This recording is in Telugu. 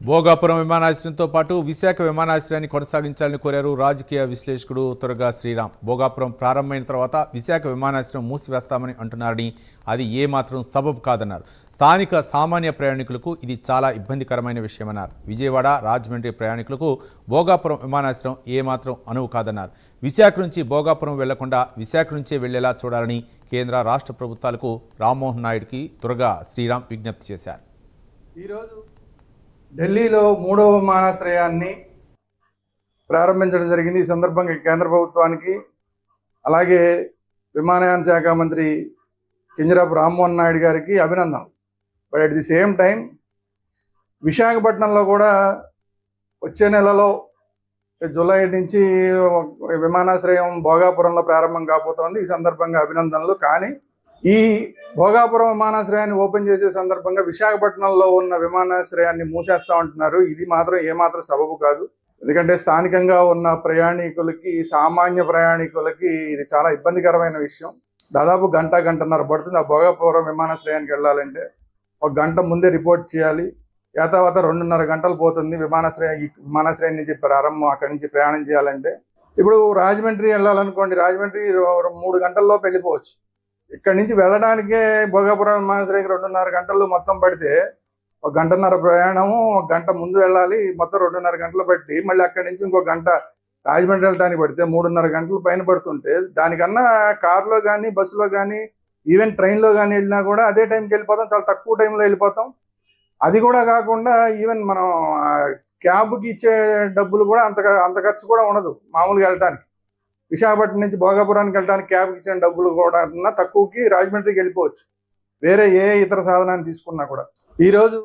భోగాపురం విమానాశ్రయంతో పాటు విశాఖ విమానాశ్రయాన్ని కొనసాగించాలని కోరారు రాజకీయ విశ్లేషకుడు తురగా శ్రీరామ్. భోగాపురం ప్రారంభమైన తర్వాత విశాఖ విమానాశ్రయం మూసివేస్తామని అంటున్నారని అది ఏమాత్రం సబబు కాదన్నారు. స్థానిక సామాన్య ప్రయాణికులకు ఇది చాలా ఇబ్బందికరమైన విషయమన్నారు. విజయవాడ, రాజమండ్రి ప్రయాణికులకు భోగాపురం విమానాశ్రయం ఏమాత్రం అనువు కాదన్నారు. విశాఖ నుంచి భోగాపురం వెళ్లకుండా విశాఖ నుంచే వెళ్లేలా చూడాలని కేంద్ర రాష్ట్ర ప్రభుత్వాలకు రామ్మోహన్ నాయుడుకి తురగా శ్రీరామ్ విజ్ఞప్తి చేశారు. ఈరోజు ఢిల్లీలో 3వ విమానాశ్రయాన్ని ప్రారంభించడం జరిగింది. ఈ సందర్భంగా కేంద్ర ప్రభుత్వానికి అలాగే విమానయాన శాఖ మంత్రి కింజరాపు రామ్మోహన్ నాయుడు గారికి అభినందనలు. But at the same time విశాఖపట్నంలో కూడా వచ్చే నెలలో జూలై నుంచి విమానాశ్రయం భోగాపురంలో ప్రారంభం కాబోతోంది. ఈ సందర్భంగా అభినందనలు. కానీ ఈ భోగాపురం విమానాశ్రయాన్ని ఓపెన్ చేసే సందర్భంగా విశాఖపట్నంలో ఉన్న విమానాశ్రయాన్ని మూసేస్తా ఉంటున్నారు. ఇది మాత్రం ఏమాత్రం సబబు కాదు. ఎందుకంటే స్థానికంగా ఉన్న ప్రయాణికులకి, సామాన్య ప్రయాణికులకి ఇది చాలా ఇబ్బందికరమైన విషయం. దాదాపు గంటన్నర పడుతుంది ఆ భోగాపురం విమానాశ్రయానికి వెళ్ళాలంటే. ఒక గంట ముందే రిపోర్ట్ చేయాలి. తర్వాత 2.5 గంటలు పోతుంది విమానాశ్రయం నుంచి ప్రారంభం, అక్కడి నుంచి ప్రయాణం చేయాలంటే. ఇప్పుడు రాజమండ్రి వెళ్ళాలనుకోండి, రాజమండ్రి 3 గంటల్లో వెళ్ళిపోవచ్చు. ఇక్కడి నుంచి వెళ్ళడానికే భోగాపురం విమానాశ్రయానికి 2.5 గంటలు మొత్తం పడితే 1 గంటన్నర ప్రయాణము, 1 గంట ముందు వెళ్ళాలి. మొత్తం 2.5 గంటలు పట్టి మళ్ళీ అక్కడి నుంచి ఇంకో గంట రాజమండ్రి వెళ్ళడానికి పడితే 3.5 గంటలు పైన పడుతుంటే, దానికన్నా కారులో కానీ, బస్సులో కానీ, ఈవెన్ ట్రైన్లో కానీ వెళ్ళినా కూడా అదే టైంకి వెళ్ళిపోతాం. చాలా తక్కువ టైంలో వెళ్ళిపోతాం. అది కూడా కాకుండా ఈవెన్ మనం క్యాబ్కి ఇచ్చే డబ్బులు కూడా అంత ఖర్చు కూడా ఉండదు. మామూలుగా వెళ్ళటానికి విశాఖపట్నం నుంచి భోగాపురానికి వెళ్ళడానికి క్యాబ్కి ఇచ్చిన డబ్బులు కూడా తక్కువకి రాజమండ్రికి వెళ్ళిపోవచ్చు, వేరే ఏ ఇతర సాధనాన్ని తీసుకున్నా కూడా. ఈరోజు